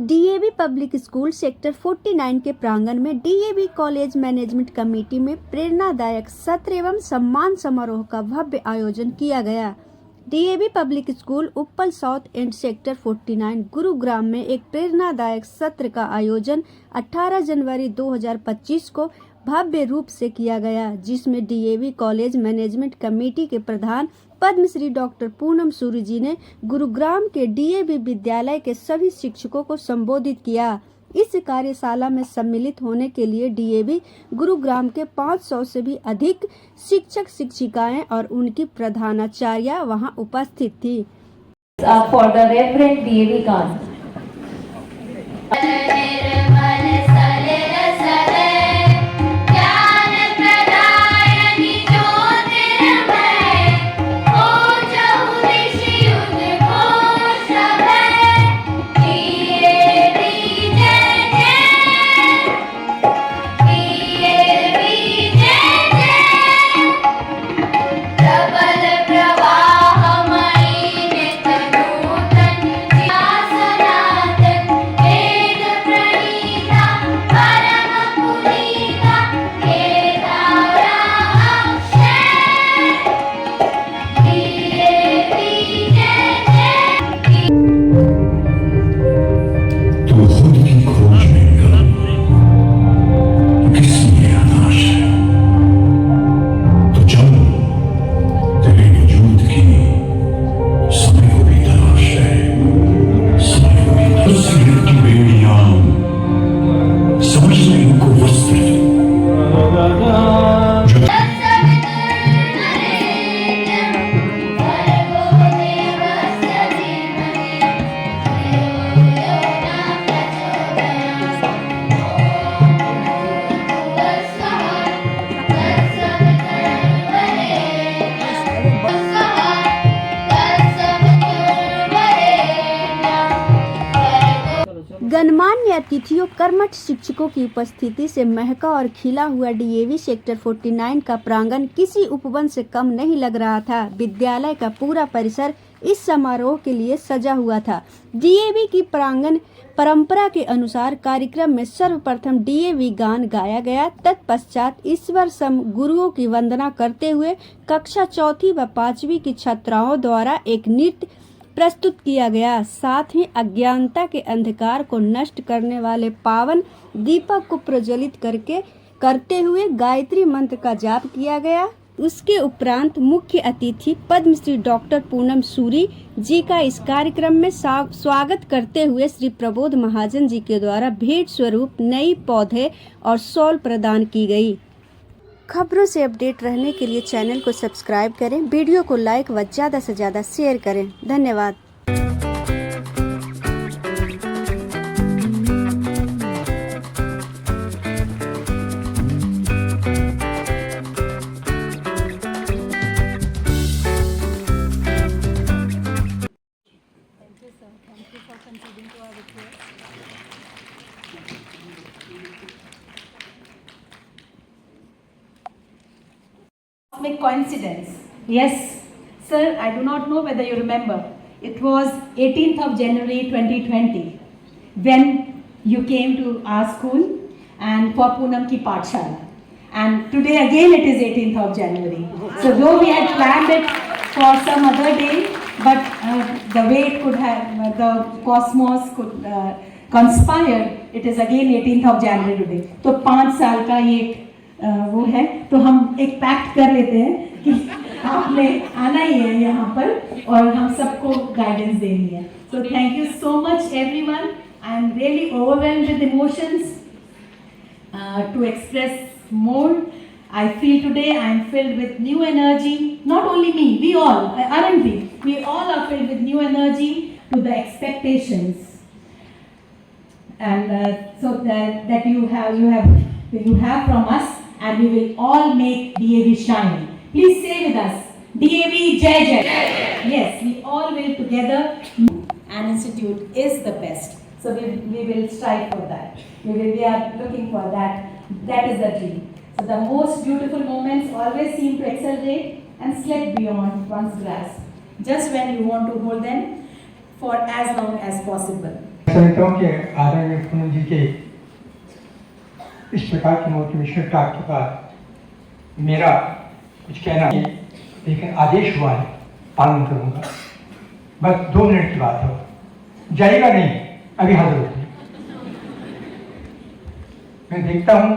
DAV public school sector 49 के प्रांगण में डीएवी कॉलेज मैनेजमेंट कमेटी में प्रेरणादायक सत्र एवं सम्मान समारोह का भव्य आयोजन किया गया। DAV public school Uppal south and sector 49 Gurugram में एक प्रेरणादायक सत्र का आयोजन 18 जनवरी 2025 को भव्य रूप से किया गया, जिसमें डीएवी कॉलेज मैनेजमेंट कमेटी के प्रधान पद्मश्री डॉक्टर पूनम सूरी जी ने गुरुग्राम के डीएवी विद्यालय के सभी शिक्षकों को संबोधित किया। इस कार्यशाला में सम्मिलित होने के लिए डीएवी गुरुग्राम के 500 से भी अधिक शिक्षक शिक्षिकाएं और उनकी प्रधानाचार्य वहां उपस्थित थी। For the Reverend D.A.V. Khan. गणमान्य अतिथियों, कर्मठ शिक्षकों की उपस्थिति से महका और खिला हुआ डीएवी सेक्टर 49 का प्रांगण किसी उपवन से कम नहीं लग रहा था। विद्यालय का पूरा परिसर इस समारोह के लिए सजा हुआ था। डीएवी की प्रांगण परंपरा के अनुसार कार्यक्रम में सर्वप्रथम डीएवी गान गाया गया। तत्पश्चात ईश्वर सम गुरुओं की वंदना करते हुए कक्षा 4वीं व 5वीं की छात्राओं द्वारा एक नृत्य प्रस्तुत किया गया। साथ ही अज्ञानता के अंधकार को नष्ट करने वाले पावन दीपक को प्रज्वलित करते हुए गायत्री मंत्र का जाप किया गया। उसके उपरांत मुख्य अतिथि पद्मश्री डॉक्टर पूनम सूरी जी का इस कार्यक्रम में स्वागत करते हुए श्री प्रबोध महाजन जी के द्वारा भेंट स्वरूप नई पौधे और शॉल प्रदान की गई। खबरों से अपडेट रहने के लिए चैनल को सब्सक्राइब करें, वीडियो को लाइक व ज़्यादा से ज़्यादा शेयर करें। धन्यवाद। Coincidence. Yes, sir, I do not know whether you remember. It was 18th of January 2020 when you came to our school and for Poonam ki Pathshala. And today again it is 18th of January. So though we had planned it for some other day, but the way it could have, the cosmos could conspire, it is again 18th of January today. तो 5 साल का ये वो है, तो हम एक pact कर लेते हैं कि आपने आना ही है यहाँ पर और हम सबको गाइडेंस देनी है। So thank you so much everyone. I am really overwhelmed with emotions to express more. I feel today I am filled with new energy. Not only me, we all, aren't we? We all are filled with new energy to the expectations, and so that you have from us, and we will all make DAV shine. Please say with us, DAV Jai Jai. Yes, we all will together. An institute is the best. So we will strive for that. We are looking for that. That is the dream. So the most beautiful moments always seem to accelerate and slip beyond one's grasp, just when you want to hold them for as long as possible. समझता हूँ कि आदरणीय पूनम जी के इस प्रकार की motivational talk के बाद मेरा कुछ कहना है, लेकिन आदेश हुआ है, पालन करूँगा। बस 2 मिनट की बात हो, जाएगा नहीं, अभी हाजिर होती। मैं देखता हूँ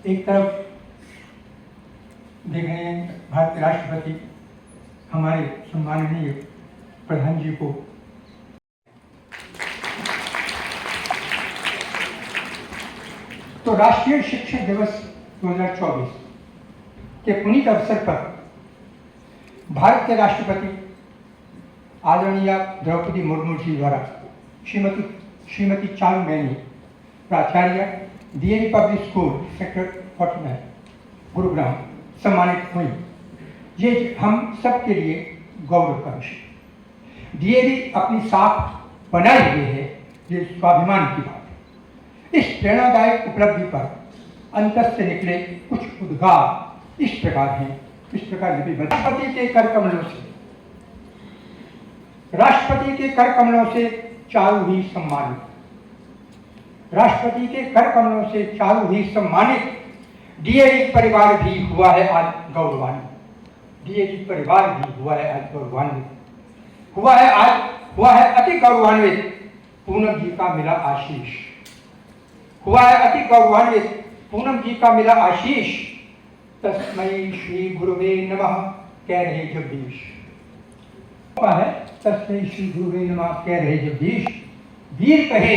एक तरफ देख रहे हैं भारत के राष्ट्रपति हमारे सम्माननीय प्रधान जी को तो राष्ट्रीय शिक्षक दिवस 2024 के पुनीत अवसर पर भारत के राष्ट्रपति आदरणीय द्रौपदी मुर्मू जी द्वारा श्रीमती चारू मैनी प्राचार्य DAV public school sector 49 Gurugram सम्मानित हुई। ये हम सब के लिए गौरव का विषय। डीएवी अपनी साख बनाए हुए है, ये स्वाभिमान की बात है। इस प्रेरणादायक उपलब्धि पर अंतर से निकले कुछ उद्गार इस प्रकार हैं, इस प्रकार राष्ट्रपति के कर कमलों से चारू ही सम्मानित, राष्ट्रपति के कर कमलों से चारू ही सम्मानित डीएवी परिवार भी हुआ है आज गौरवान्वित। डीएवी परिवार भी हुआ है आज गौरवान्वित, हुआ है अति गौरवान्वित। पूनम जी का मिला आशीष, हुआ है अति गौरवान्वित। पूनम जी का मिला आशीष, तस्मै श्री गुरुवे नमः कह रहे जगदीश। है तस्मै श्री गुरुवे नमः कह रहे जगदीश। वीर कहे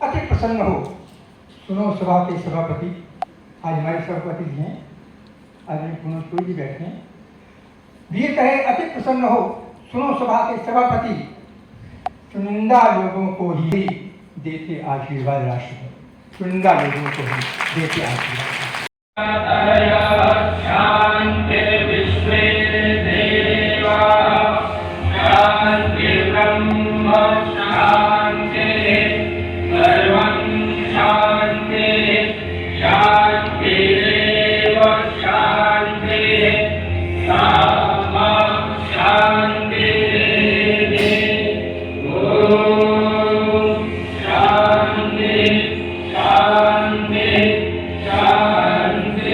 अति प्रसन्न हो, सुनो सभा के सभापति। आज हमारे सभापति जी हैं, आज पूनम कोई भी बैठे हैं। वीर कहे अति प्रसन्न हो, सुनो सभा के सभापति। चुनिंदा लोगों को ही देते आशीर्वाद राष्ट्रपति, चुनिंदा लोगों को ही देते आशीर्वाद। शांति विश्वे देवा शांति ब्रह्म शांति सर्वं शांति शांतिरेव शांति सामा शांति ओम शांति शांति शांति।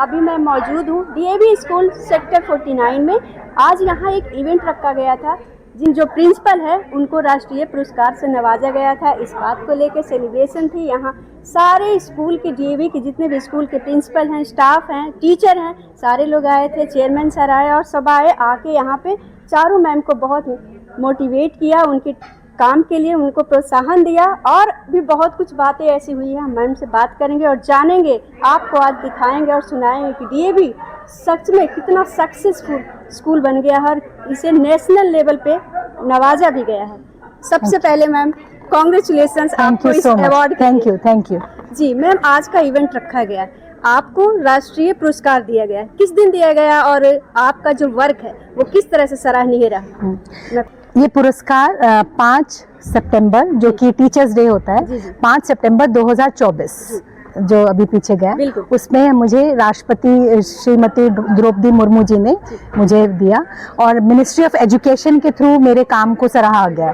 अभी मैं मौजूद हूँ डीएवी स्कूल सेक्टर 49 में। आज यहाँ एक इवेंट रखा गया था, जो प्रिंसिपल है उनको राष्ट्रीय पुरस्कार से नवाजा गया था। इस बात को लेकर सेलिब्रेशन थी। यहाँ सारे स्कूल के डीएवी के जितने भी स्कूल के प्रिंसिपल हैं, स्टाफ हैं, टीचर हैं, सारे लोग आए थे। चेयरमैन सर आए और सब आए, आके यहाँ पे चारू मैम को बहुत मोटिवेट किया, उनके काम के लिए उनको प्रोत्साहन दिया। और भी बहुत कुछ बातें ऐसी हुई हैं, मैम से बात करेंगे और जानेंगे, आपको आज दिखाएंगे और सुनाएंगे कि डीएवी सच में कितना सक्सेसफुल स्कूल बन गया है और इसे नेशनल लेवल पे नवाजा भी गया है। सबसे पहले मैम कॉन्ग्रेचुलेशंस आपको इस award. Thank you ji ma'am, आज का इवेंट रखा गया, आपको राष्ट्रीय पुरस्कार दिया गया, किस दिन दिया गया और आपका जो वर्क है वो किस तरह से सराहनीय रहा? ये पुरस्कार 5 सितंबर जो कि टीचर्स डे होता है, 5 सितंबर 2024 जो अभी पीछे गया, उसमें मुझे राष्ट्रपति श्रीमती द्रौपदी मुर्मू जी ने मुझे दिया और मिनिस्ट्री ऑफ एजुकेशन के थ्रू मेरे काम को सराहा गया।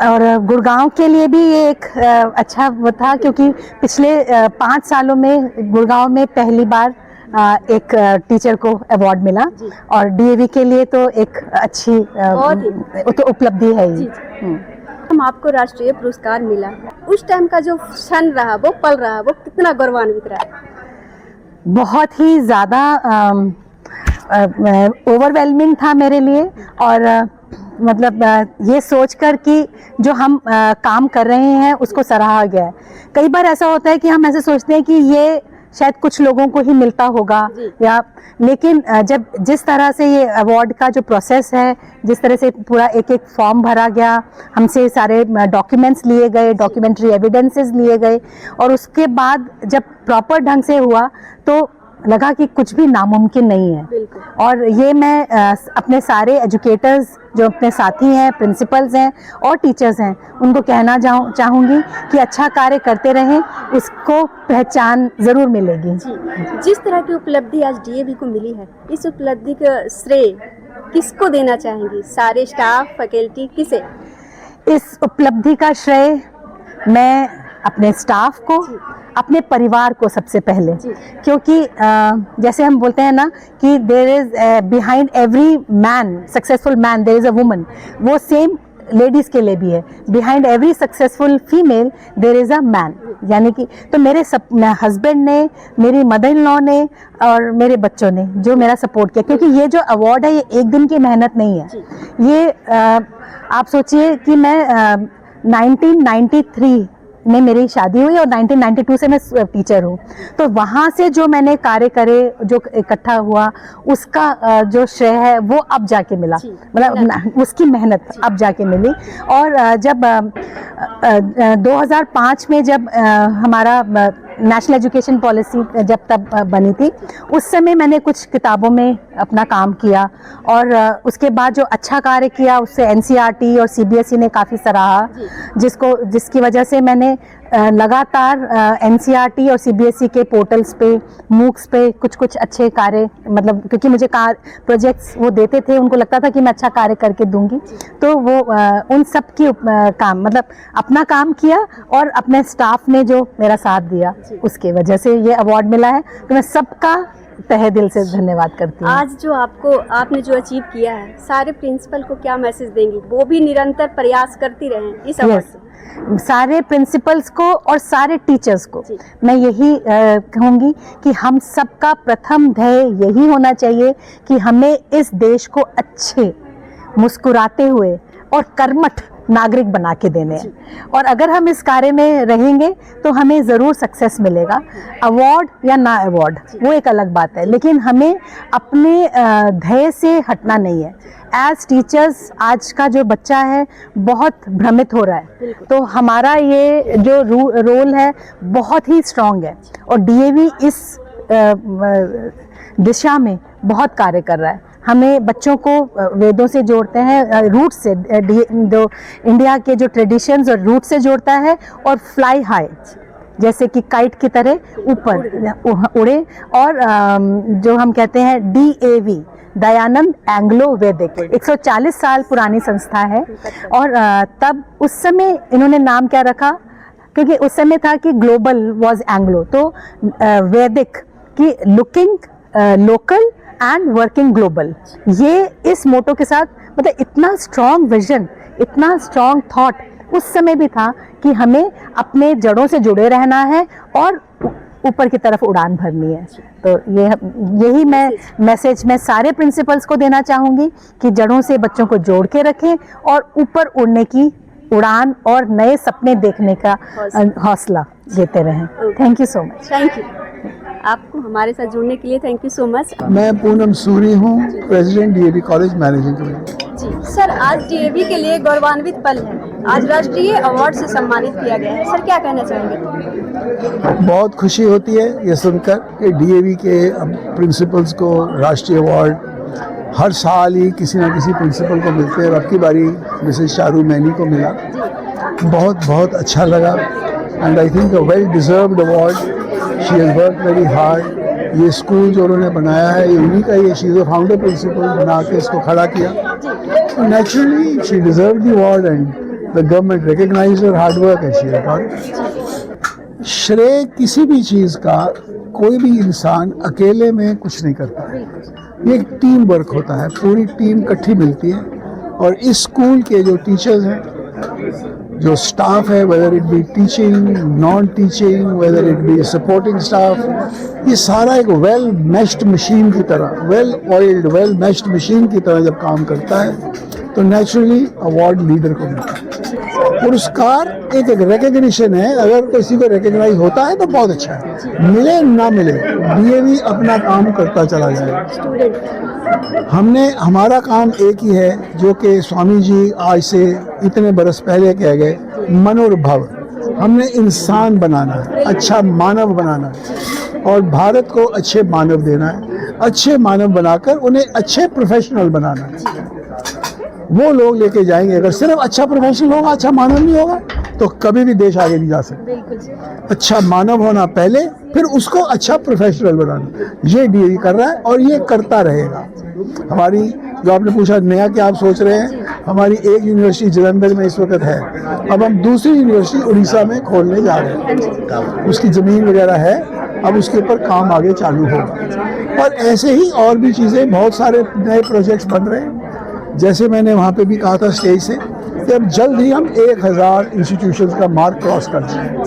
और गुड़गांव के लिए भी ये एक अच्छा वो था, क्योंकि पिछले 5 सालों में गुड़गांव में पहली बार एक टीचर को अवार्ड मिला और डीएवी के लिए तो एक अच्छी तो उपलब्धि है ही। हम आपको राष्ट्रीय पुरस्कार मिला, उस टाइम का जो क्षण रहा, वो पल रहा, वो कितना गौरवान्वित रहा? बहुत ही ज़्यादा ओवरवेलमिंग था मेरे लिए। और मतलब ये सोचकर कि जो हम काम कर रहे हैं उसको सराहा गया है। कई बार ऐसा होता है कि हम ऐसे सोचते हैं कि ये शायद कुछ लोगों को ही मिलता होगा या, लेकिन जब जिस तरह से ये अवार्ड का जो प्रोसेस है, जिस तरह से पूरा एक एक फॉर्म भरा गया, हमसे सारे डॉक्यूमेंट्स लिए गए, डॉक्यूमेंट्री एविडेंसेस लिए गए और उसके बाद जब प्रॉपर ढंग से हुआ तो लगा कि कुछ भी नामुमकिन नहीं है। बिल्कुल। और ये मैं अपने सारे एजुकेटर्स जो अपने साथी हैं, प्रिंसिपल्स हैं और टीचर्स हैं, उनको कहना चाहूँगी कि अच्छा कार्य करते रहें, उसको पहचान ज़रूर मिलेगी। जिस तरह की उपलब्धि आज डीएवी को मिली है, इस उपलब्धि का श्रेय किसको देना चाहेंगी? सारे स्टाफ, फैकल्टी, किसे? इस उपलब्धि का श्रेय मैं अपने स्टाफ को, अपने परिवार को सबसे पहले, क्योंकि जैसे हम बोलते हैं ना कि there is behind every man, successful man, there is a woman. वो सेम लेडीज़ के लिए भी है। Behind every successful female there is a man. यानी कि तो मेरे हस्बैंड ने, मेरी मदर इन लॉ ने और मेरे बच्चों ने जो मेरा सपोर्ट किया, क्योंकि ये जो अवार्ड है ये एक दिन की मेहनत नहीं है। ये आप सोचिए कि मैं 1993 में मेरी शादी हुई और 1992 से मैं टीचर हूँ, तो वहाँ से जो मैंने कार्य करे, जो इकट्ठा हुआ, उसका जो श्रेय है वो अब जाके मिला, मतलब उसकी मेहनत अब जाके मिली। और जब 2005 में जब हमारा नेशनल एजुकेशन पॉलिसी जब तब बनी थी, उस समय मैंने कुछ किताबों में अपना काम किया और उसके बाद जो अच्छा कार्य किया उससे एनसीईआरटी और सीबीएसई ने काफ़ी सराहा, जिसकी वजह से मैंने लगातार एनसीईआरटी और सीबीएसई के पोर्टल्स पे, मूक्स पे कुछ अच्छे कार्य, मतलब क्योंकि मुझे प्रोजेक्ट्स वो देते थे, उनको लगता था कि मैं अच्छा कार्य करके दूंगी, तो वो उन सब की काम, मतलब अपना काम किया और अपने स्टाफ ने जो मेरा साथ दिया, उसके वजह से ये अवार्ड मिला है। तो मैं सबका तहे दिल से धन्यवाद करती हूँ। आज जो आपने जो अचीव किया है, सारे प्रिंसिपल को क्या मैसेज देंगी? वो भी निरंतर प्रयास करती रहें इस अवार्ड से। सारे प्रिंसिपल्स को और सारे टीचर्स को मैं यही कहूँगी कि हम सबका प्रथम ध्येय यही होना चाहिए कि हमें इस देश को अच्छे, मुस्कुराते हुए और कर्मठ नागरिक बना के देने हैं। और अगर हम इस कार्य में रहेंगे तो हमें ज़रूर सक्सेस मिलेगा। अवार्ड या ना अवार्ड वो एक अलग बात है, लेकिन हमें अपने ध्येय से हटना नहीं है। एज टीचर्स आज का जो बच्चा है बहुत भ्रमित हो रहा है, तो हमारा ये जो रोल है बहुत ही स्ट्रॉन्ग है और डीएवी इस दिशा में बहुत कार्य कर रहा है। हमें बच्चों को वेदों से जोड़ते हैं, रूट से, जो इंडिया के जो ट्रेडिशंस और रूट से जोड़ता है, और फ्लाई हाई, जैसे कि काइट की तरह ऊपर उड़े। और जो हम कहते हैं DAV, दयानंद एंग्लो वैदिक, 140 साल पुरानी संस्था है। और तब उस समय इन्होंने नाम क्या रखा, क्योंकि उस समय था कि ग्लोबल वाज एंग्लो, तो वैदिक की looking local and working global, ये इस मोटो के साथ, मतलब इतना स्ट्रॉन्ग विजन, इतना स्ट्रॉन्ग थॉट उस समय भी था कि हमें अपने जड़ों से जुड़े रहना है और ऊपर की तरफ उड़ान भरनी है। तो यही मैं मैसेज मैं सारे प्रिंसिपल्स को देना चाहूँगी कि जड़ों से बच्चों को जोड़ के रखें और ऊपर उड़ने की उड़ान और नए सपने देखने का हौसला देते रहें। Thank you so much. Thank you आपको हमारे साथ जुड़ने के लिए, थैंक यू सो मच। मैं पूनम सूरी हूँ, president DAV college managing committee. जी सर, आज डीएवी के लिए गौरवान्वित पल है, आज राष्ट्रीय अवार्ड से सम्मानित किया गया है, सर क्या कहना चाहेंगे? बहुत खुशी होती है ये सुनकर कि डीएवी के प्रिंसिपल्स को राष्ट्रीय अवार्ड हर साल ही किसी न किसी प्रिंसिपल को मिलते हैं, और अब की बारी मिसेस शारू मैनी को मिला। बहुत अच्छा लगा and I think a well deserved award. She has work very hard. ये स्कूल जो उन्होंने बनाया है ये उन्हीं का ही है, she is a founder principal, बना के इसको खड़ा किया। Naturally she deserve the award and the government recognise her hard work and she got it. श्रेय किसी भी चीज़ का कोई भी इंसान अकेले में कुछ नहीं करता है, ये एक टीम वर्क होता है, पूरी टीम इकट्ठी मिलती है। और इस स्कूल के जो टीचर्स हैं, जो स्टाफ है, whether it be teaching, non teaching, whether it be supporting staff, ये सारा एक वेल मैश्ड मशीन की तरह, well oiled, well meshed machine की तरह जब काम करता है तो नेचुरली अवार्ड लीडर को मिलता है। पुरस्कार एक रिकग्निशन है, अगर किसी को रिकग्नाइज होता है तो बहुत अच्छा है, मिले ना मिले डीएवी अपना काम करता चला जाए। हमारा काम एक ही है जो कि स्वामी जी आज से इतने बरस पहले कह गए, मनोर्भव, हमने इंसान बनाना है, अच्छा मानव बनाना है और भारत को अच्छे मानव देना है। अच्छे मानव बनाकर उन्हें अच्छे प्रोफेशनल बनाना है। वो लोग लेके जाएंगे। अगर सिर्फ अच्छा प्रोफेशनल होगा, अच्छा मानव नहीं होगा तो कभी भी देश आगे नहीं जा सकता। अच्छा मानव होना पहले, फिर उसको अच्छा प्रोफेशनल बनाना। ये डीएवी कर रहा है और ये करता रहेगा। हमारी जो आपने पूछा नया क्या आप सोच रहे हैं, हमारी एक यूनिवर्सिटी जलंधर में इस वक्त है, अब हम दूसरी यूनिवर्सिटी उड़ीसा में खोलने जा रहे हैं। उसकी ज़मीन वगैरह है, अब उसके ऊपर काम आगे चालू होगा। और ऐसे ही और भी चीज़ें, बहुत सारे नए प्रोजेक्ट्स बन रहे हैं। जैसे मैंने वहाँ पे भी कहा था स्टेज से कि अब जल्द ही हम 1000 इंस्टीट्यूशंस का मार्क क्रॉस कर जाएंगे।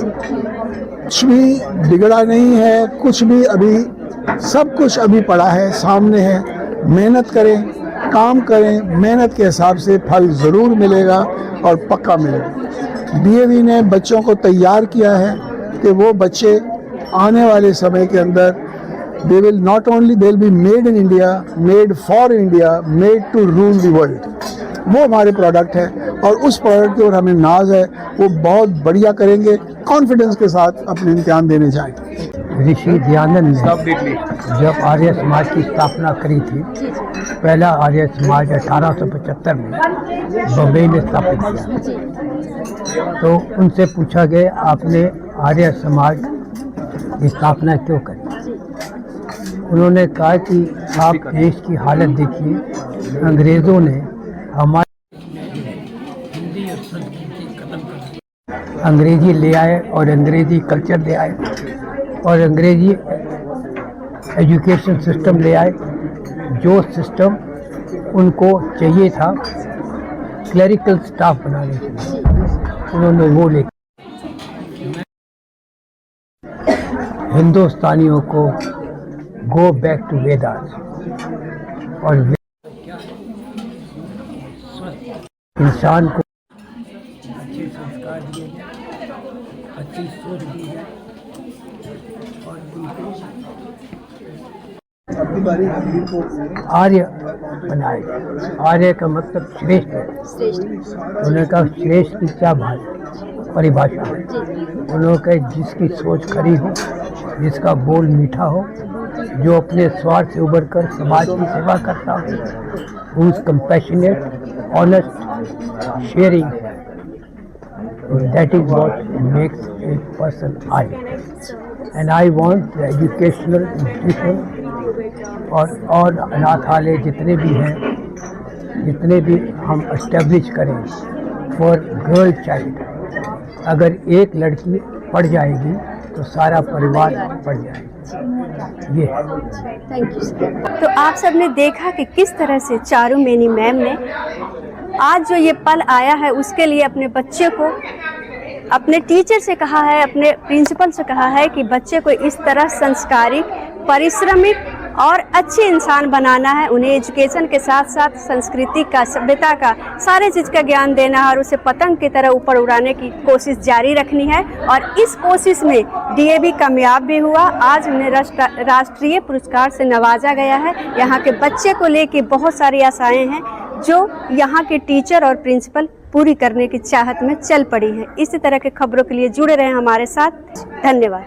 कुछ भी बिगड़ा नहीं है, कुछ भी अभी, सब कुछ अभी पड़ा है, सामने है। मेहनत करें, काम करें, मेहनत के हिसाब से फल ज़रूर मिलेगा और पक्का मिलेगा। डीएवी ने बच्चों को तैयार किया है कि वो बच्चे आने वाले समय के अंदर they will not only they'll be made in India, made for India, made to rule the world। वो हमारे प्रोडक्ट है और उस प्रोडक्ट की ओर हमें नाज है। वो बहुत बढ़िया करेंगे, कॉन्फिडेंस के साथ अपने इम्तिहान देने जाएंगे। ऋषि दयानंद ने जब आर्य समाज की स्थापना करी थी, पहला आर्य समाज 1875 में बम्बई में स्थापित किया। तो उनसे पूछा गया, आपने आर्य समाज की स्थापना क्यों करी? उन्होंने कहा कि आप देश की हालत देखिए, अंग्रेज़ों ने अंग्रेजी ले आए और अंग्रेजी कल्चर ले आए और अंग्रेजी एजुकेशन सिस्टम ले आए। जो सिस्टम उनको चाहिए था क्लरिकल स्टाफ बनाने के लिए, उन्होंने वो ले हिंदुस्तानियों को गो बैक टू वेदास और इंसान को अच्छे संस्कार दिए हैं, अच्छी सोच दी है और उनको आर्य बनाए। आर्य का मतलब श्रेष्ठ है। उन्होंने कहा श्रेष्ठ की क्या परिभाषा है? उन्होंने कहा जिसकी सोच खरी हो, जिसका बोल मीठा हो, जो अपने स्वार्थ से उबर कर समाज की सेवा करता हो, who is compassionate, honest, sharing, that is what makes a person Arya. And I want the educational institution और अनाथालय जितने भी हैं, जितने भी हम एस्टेब्लिश करें फॉर गर्ल चाइल्ड। अगर एक लड़की पढ़ जाएगी तो सारा परिवार पढ़ जाएगा। ये है। Thank you sir. तो आप सबने देखा कि किस तरह से चारू मेनी मैम ने आज जो ये पल आया है उसके लिए अपने बच्चे को, अपने टीचर से कहा है, अपने प्रिंसिपल से कहा है कि बच्चे को इस तरह संस्कारी, परिश्रमिक और अच्छे इंसान बनाना है। उन्हें एजुकेशन के साथ साथ संस्कृति का, सभ्यता का, सारे चीज़ का ज्ञान देना है और उसे पतंग की तरह ऊपर उड़ाने की कोशिश जारी रखनी है। और इस कोशिश में डीएवी कामयाब भी हुआ। आज उन्हें राष्ट्रीय पुरस्कार से नवाजा गया है। यहाँ के बच्चे को लेके बहुत सारी आशाएं हैं जो यहाँ के टीचर और प्रिंसिपल पूरी करने की चाहत में चल पड़ी हैं। इसी तरह के खबरों के लिए जुड़े रहें हमारे साथ। धन्यवाद।